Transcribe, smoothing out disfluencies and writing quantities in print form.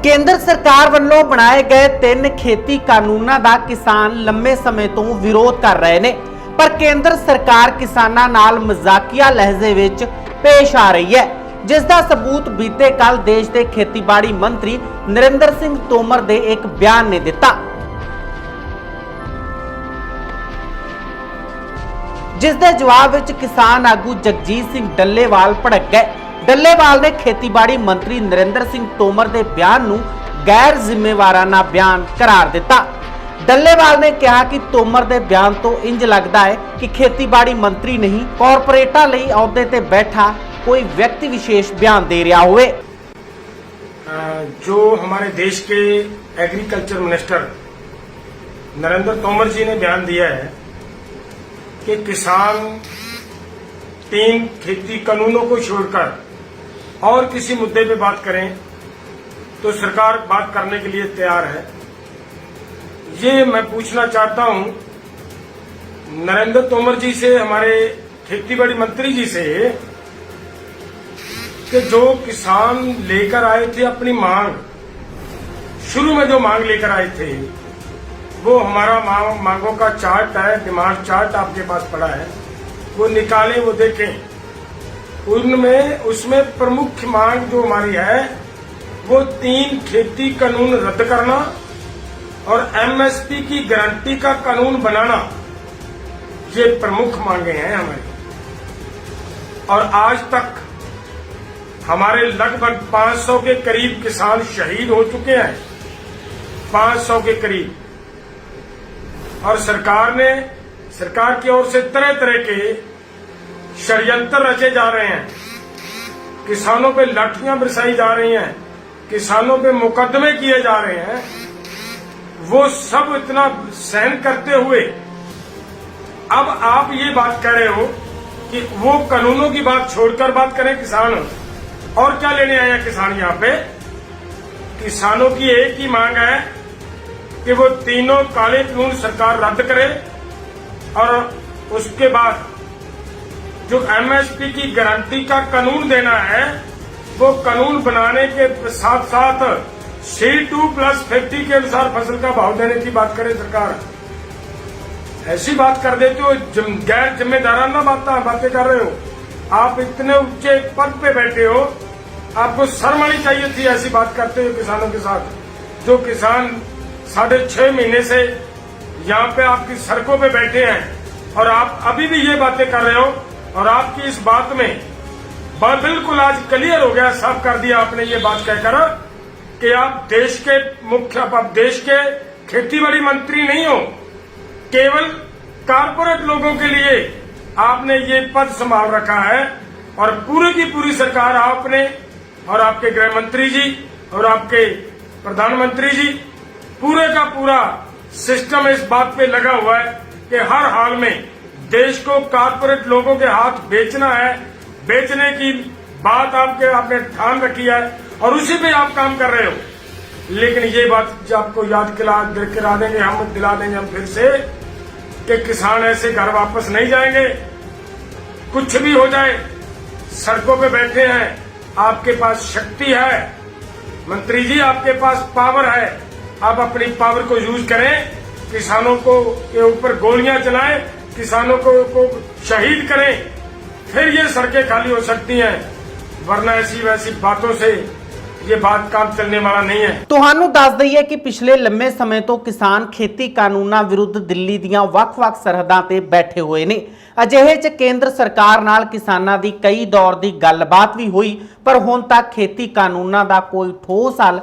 केंद्र सरकार ਵੱਲੋਂ बनाए गए 3 खेती कानूनां ਦਾ किसान लंबे समय तो विरोध कर रहे ने, पर केंद्र सरकार किसानां नाल मजाकिया लहजे विच पेश आ रही है, जिसका सबूत बीते कल देश के खेतीबाड़ी मंत्री नरेंद्र सिंह तोमर के एक बयान ने दिता, जिसके जवाब विच किसान आगू जगजीत सिंह डल्लेवाल भड़क गए। डल्लेवाल ने खेतीबाड़ी मंत्री नरेंद्र सिंह तोमर के बयान नूं गैर जिम्मेवाराना बयान करार दिता। डल्लेवाल ने कहा कि तोमर के बयान तो इंज लगता है कि खेतीबाड़ी मंत्री नहीं, कॉरपोरेटा लई अहुदे ते बैठा कोई व्यक्ति विशेष बयान दे रहा हुए। जो हमारे देश के एग्रीकल्चर मिनिस्टर नरेंद्र तोमर जी ने बयान दिया है कि किसान 3 खेती कानूनों को छोड़कर और किसी मुद्दे पे बात करें तो सरकार बात करने के लिए तैयार है। ये मैं पूछना चाहता हूं नरेंद्र तोमर जी से, हमारे खेतीबाड़ी मंत्री जी से, कि जो किसान लेकर आए थे अपनी मांग, शुरू में जो मांग लेकर आए थे, वो हमारा मांगों का चार्ट है, डिमांड चार्ट आपके पास पड़ा है, वो निकालें, वो देखें। उसमें प्रमुख मांग जो हमारी है वो 3 खेती कानून रद्द करना और एमएसपी की गारंटी का कानून बनाना, ये प्रमुख मांगे हैं हमारी। और आज तक हमारे लगभग 500 के करीब किसान शहीद हो चुके हैं, 500 के करीब। और सरकार की ओर से तरह तरह के षड्यंत्र रचे जा रहे हैं, किसानों पे लाठियां बरसाई जा रही हैं, किसानों पे मुकदमे किए जा रहे हैं। वो सब इतना सहन करते हुए अब आप ये बात कह रहे हो कि वो कानूनों की बात छोड़कर बात करें किसान। और क्या लेने आए हैं किसान यहाँ पे? किसानों की एक ही मांग है कि वो तीनों काले कानून सरकार रद्द करे और उसके बाद जो एमएसपी की गारंटी का कानून देना है, वो कानून बनाने के साथ साथ C2+50 के अनुसार फसल का भाव देने की बात करे सरकार। ऐसी बात कर देते हो, गैर जिम्मेदाराना बातें कर रहे हो। आप इतने ऊंचे पद पे बैठे हो, आपको शर्म आनी चाहिए थी ऐसी बात करते हुए किसानों के साथ। जो किसान 6.5 महीने से यहाँ पे आपकी सड़कों पे बैठे हैं और आप अभी भी ये बातें कर रहे हो। और आपकी इस बात में बिल्कुल आज क्लियर हो गया, साफ कर दिया आपने ये बात कहकर कि आप देश के खेतीबाड़ी मंत्री नहीं हो, केवल कारपोरेट लोगों के लिए आपने ये पद संभाल रखा है। और पूरी की पूरी सरकार आपने और आपके गृह मंत्री जी और आपके प्रधानमंत्री जी, पूरे का पूरा सिस्टम इस बात पे लगा हुआ है कि हर हाल में देश को कारपोरेट लोगों के हाथ बेचना है। बेचने की बात आपने ठान रखी है और उसी पे आप काम कर रहे हो। लेकिन ये बात आपको याद दिला देंगे हम फिर से कि किसान ऐसे घर वापस नहीं जाएंगे। कुछ भी हो जाए, सड़कों पे बैठे हैं, आपके पास शक्ति है मंत्री जी, आपके पास पावर है, आप अपनी पावर को यूज करें, किसानों को के ऊपर गोलियां चलाएं, किसानों को शहीद करें, फिर ये सड़कें खाली हो सकती हैं। वरना ऐसी वैसी बातों से ये बात काम चलने वाला नहीं है। ਤੁਹਾਨੂੰ ਦੱਸ ਦਈਏ ਕਿ ਪਿਛਲੇ ਲੰਮੇ ਸਮੇਂ ਤੋਂ ਕਿਸਾਨ ਖੇਤੀ ਕਾਨੂੰਨਾਂ ਵਿਰੁੱਧ ਦਿੱਲੀ ਦੀਆਂ ਵੱਖ-ਵੱਖ ਸਰਹੱਦਾਂ ਤੇ ਬੈਠੇ ਹੋਏ ਨੇ। ਅਜਿਹੇ 'ਚ ਕੇਂਦਰ ਸਰਕਾਰ ਨਾਲ ਕਿਸਾਨਾਂ ਦੀ ਕਈ ਦੌਰ ਦੀ ਗੱਲਬਾਤ ਵੀ ਹੋਈ, ਪਰ ਹੁਣ ਤੱਕ ਖੇਤੀ ਕਾਨੂੰਨਾਂ ਦਾ ਕੋਈ ਠੋਸ ਹੱਲ